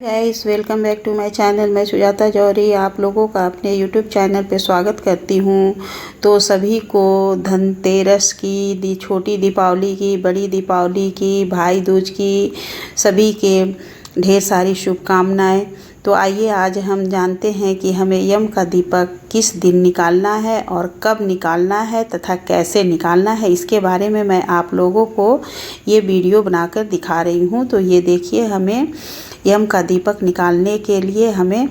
Guys, welcome back to my channel. मैं सुजाता जौहरी आप लोगों का अपने यूट्यूब चैनल पे स्वागत करती हूँ। तो सभी को धनतेरस की, छोटी दीपावली की, बड़ी दीपावली की, भाई दूज की, सभी के ढेर सारी शुभकामनाएं। तो आइए आज हम जानते हैं कि हमें यम का दीपक किस दिन निकालना है और कब निकालना है तथा कैसे निकालना है। इसके बारे में मैं आप लोगों को ये वीडियो बनाकर दिखा रही हूँ। तो ये देखिए, हमें यम का दीपक निकालने के लिए हमें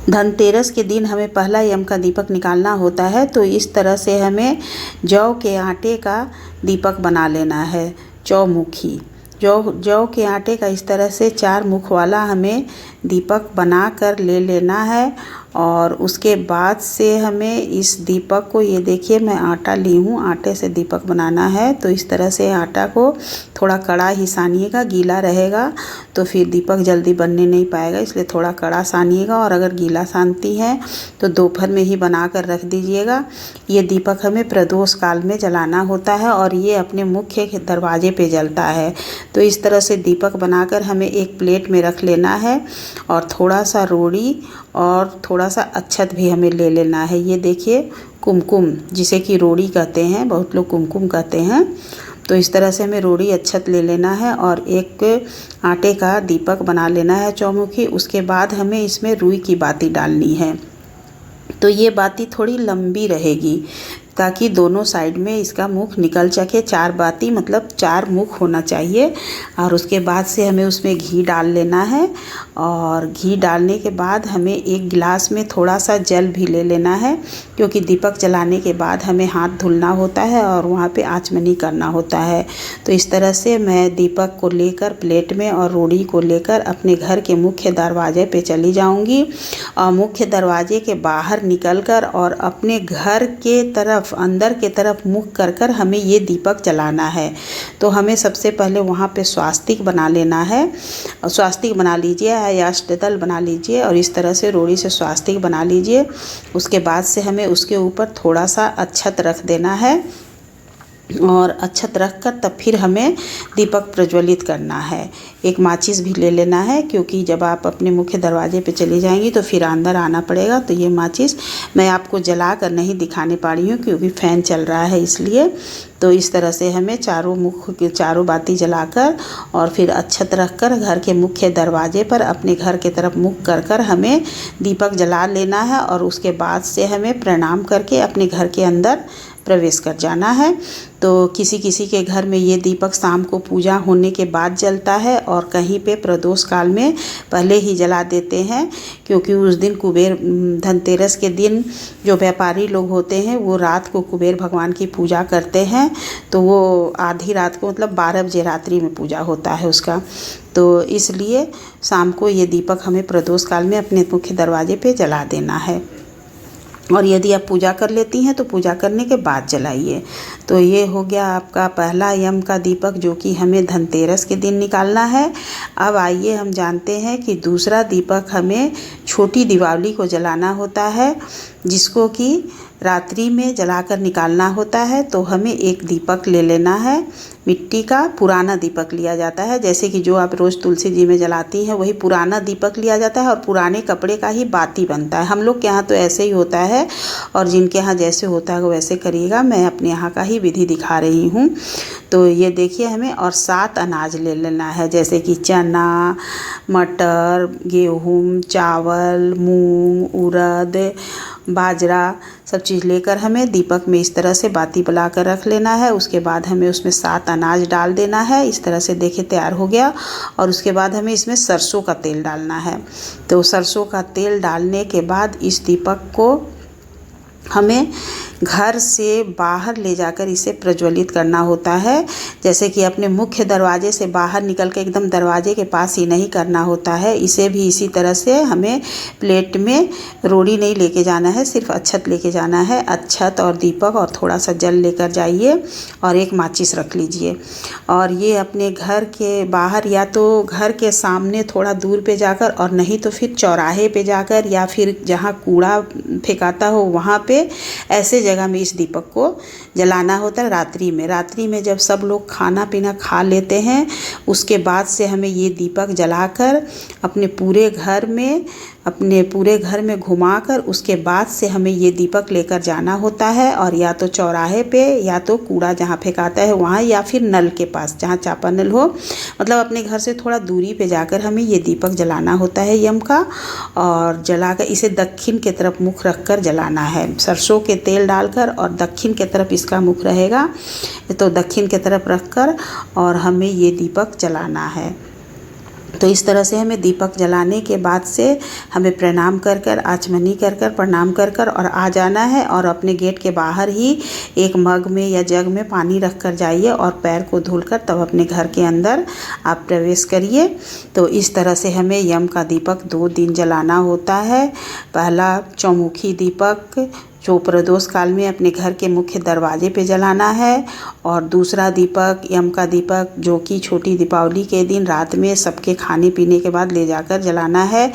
धनतेरस के दिन हमें पहला यम का दीपक निकालना होता है। तो इस तरह से हमें जौ के आटे का दीपक बना लेना है, चौमुखी। जौ के आटे का इस तरह से 4 मुख वाला हमें दीपक बना कर ले लेना है। और उसके बाद से हमें इस दीपक को, ये देखिए मैं आटा ली हूँ, आटे से दीपक बनाना है। तो इस तरह से आटा को थोड़ा कड़ा ही सानिएगा, गीला रहेगा तो फिर दीपक जल्दी बनने नहीं पाएगा, इसलिए थोड़ा कड़ा सानिएगा। और अगर गीला सानती हैं तो दोपहर में ही बना कर रख दीजिएगा। ये दीपक हमें प्रदोष काल में जलाना होता है और ये अपने मुख्य दरवाजे पे जलता है। तो इस तरह से दीपक बनाकर हमें एक प्लेट में रख लेना है और थोड़ा सा रोड़ी और थोड़ा सा अक्षत भी हमें ले लेना है। ये देखिए, कुमकुम, जिसे कि रोड़ी कहते हैं, बहुत लोग कुमकुम कहते हैं। तो इस तरह से हमें रोड़ी अक्षत ले लेना है और एक आटे का दीपक बना लेना है चौमुखी। उसके बाद हमें इसमें रुई की बाती डालनी है। तो ये बाती थोड़ी लंबी रहेगी ताकि दोनों साइड में इसका मुख निकल सके। 4 बाती मतलब 4 मुख होना चाहिए। और उसके बाद से हमें उसमें घी डाल लेना है और घी डालने के बाद हमें एक गिलास में थोड़ा सा जल भी ले लेना है, क्योंकि दीपक जलाने के बाद हमें हाथ धुलना होता है और वहाँ पे आचमनी करना होता है। तो इस तरह से मैं दीपक को लेकर प्लेट में और रोड़ी को लेकर अपने घर के मुख्य दरवाजे पे चली जाऊँगी। और मुख्य दरवाजे के बाहर निकल कर और अपने घर के तरफ, अंदर के तरफ मुख कर कर हमें ये दीपक जलाना है। तो हमें सबसे पहले वहाँ पे स्वास्तिक बना लेना है। स्वास्तिक बना लीजिए या अष्टदल बना लीजिए और इस तरह से रोड़ी से स्वास्तिक बना लीजिए। उसके बाद से हमें उसके ऊपर थोड़ा सा अक्षत रख देना है और अक्षत रख कर तब फिर हमें दीपक प्रज्वलित करना है। एक माचिस भी ले लेना है, क्योंकि जब आप अपने मुख्य दरवाजे पे चली जाएंगी तो फिर अंदर आना पड़ेगा। तो ये माचिस मैं आपको जला कर नहीं दिखाने पा रही हूँ क्योंकि फ़ैन चल रहा है, इसलिए। तो इस तरह से हमें चारों बाती जलाकर और फिर अक्षत रख कर घर के मुख्य दरवाजे पर अपने घर के तरफ मुख कर कर हमें दीपक जला लेना है। और उसके बाद से हमें प्रणाम करके अपने घर के अंदर प्रवेश कर जाना है। तो किसी किसी के घर में ये दीपक शाम को पूजा होने के बाद जलता है और कहीं पे प्रदोष काल में पहले ही जला देते हैं, क्योंकि उस दिन धनतेरस के दिन जो व्यापारी लोग होते हैं वो रात को कुबेर भगवान की पूजा करते हैं। तो वो आधी रात को, मतलब 12 बजे रात्रि में पूजा होता है उसका। तो इसलिए शाम को ये दीपक हमें प्रदोष काल में अपने मुख्य दरवाजे पे जला देना है। और यदि आप पूजा कर लेती हैं तो पूजा करने के बाद जलाइए। तो ये हो गया आपका पहला यम का दीपक, जो कि हमें धनतेरस के दिन निकालना है। अब आइए हम जानते हैं कि दूसरा दीपक हमें छोटी दीपावली को जलाना होता है, जिसको कि रात्रि में जलाकर निकालना होता है। तो हमें एक दीपक ले लेना है, मिट्टी का पुराना दीपक लिया जाता है। जैसे कि जो आप रोज़ तुलसी जी में जलाती हैं वही पुराना दीपक लिया जाता है और पुराने कपड़े का ही बाती बनता है। हम लोग के यहाँ तो ऐसे ही होता है और जिनके यहाँ जैसे होता है वो वैसे करिएगा। मैं अपने यहाँ का ही विधि दिखा रही हूँ। तो ये देखिए हमें, और 7 अनाज ले लेना है, जैसे कि चना, मटर, गेहूँ, चावल, मूंग, उड़द, बाजरा, सब चीज़ लेकर हमें दीपक में इस तरह से बाती बना कर रख लेना है। उसके बाद हमें उसमें 7 अनाज डाल देना है। इस तरह से देखिए तैयार हो गया। और उसके बाद हमें इसमें सरसों का तेल डालना है। तो सरसों का तेल डालने के बाद इस दीपक को हमें घर से बाहर ले जाकर इसे प्रज्वलित करना होता है। जैसे कि अपने मुख्य दरवाजे से बाहर निकल के एकदम दरवाजे के पास ही नहीं करना होता है। इसे भी इसी तरह से हमें प्लेट में रोड़ी नहीं लेके जाना है, सिर्फ अक्षत लेके जाना है। अक्षत और दीपक और थोड़ा सा जल लेकर जाइए और एक माचिस रख लीजिए। और ये अपने घर के बाहर या तो घर के सामने थोड़ा दूर पे जाकर, और नहीं तो फिर चौराहे पे जाकर, या फिर जहाँ कूड़ा फेंकाता हो वहाँ पे पे ऐसे जगह में इस दीपक को जलाना होता है रात्रि में। रात्रि में जब सब लोग खाना पीना खा लेते हैं उसके बाद से हमें ये दीपक जलाकर अपने पूरे घर में घुमाकर उसके बाद से हमें ये दीपक लेकर जाना होता है, और या तो चौराहे पे या तो कूड़ा जहाँ फेंकाता है वहाँ, या फिर नल के पास जहाँ चापानल हो, मतलब अपने घर से थोड़ा दूरी पे जाकर हमें ये दीपक जलाना होता है यम का। और जलाकर इसे दक्षिण की तरफ मुख रखकर जलाना है, सरसों के तेल डालकर, और दक्षिण की तरफ इसका मुख रहेगा तो दक्षिण की तरफ रखकर और हमें ये दीपक जलाना है। तो इस तरह से हमें दीपक जलाने के बाद से हमें प्रणाम कर कर, आचमनी कर कर, प्रणाम कर कर और आ जाना है, और अपने गेट के बाहर ही एक मग में या जग में पानी रख कर जाइए और पैर को धुलकर तब अपने घर के अंदर आप प्रवेश करिए। तो इस तरह से हमें यम का दीपक 2 दिन जलाना होता है। पहला चौमुखी दीपक जो प्रदोष काल में अपने घर के मुख्य दरवाजे पे जलाना है, और दूसरा दीपक यम का दीपक जो कि छोटी दीपावली के दिन रात में सबके खाने पीने के बाद ले जाकर जलाना है।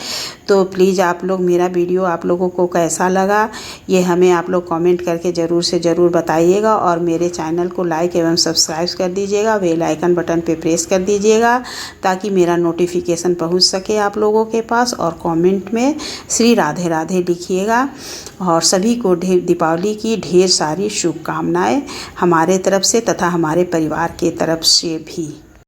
तो प्लीज़ आप लोग मेरा वीडियो आप लोगों को कैसा लगा ये हमें आप लोग कमेंट करके ज़रूर से ज़रूर बताइएगा, और मेरे चैनल को लाइक एवं सब्सक्राइब कर दीजिएगा, बेल आइकन बटन पे प्रेस कर दीजिएगा ताकि मेरा नोटिफिकेशन पहुंच सके आप लोगों के पास। और कमेंट में श्री राधे राधे लिखिएगा, और सभी को दीपावली की ढेर सारी शुभकामनाएं हमारे तरफ से तथा हमारे परिवार के तरफ से भी।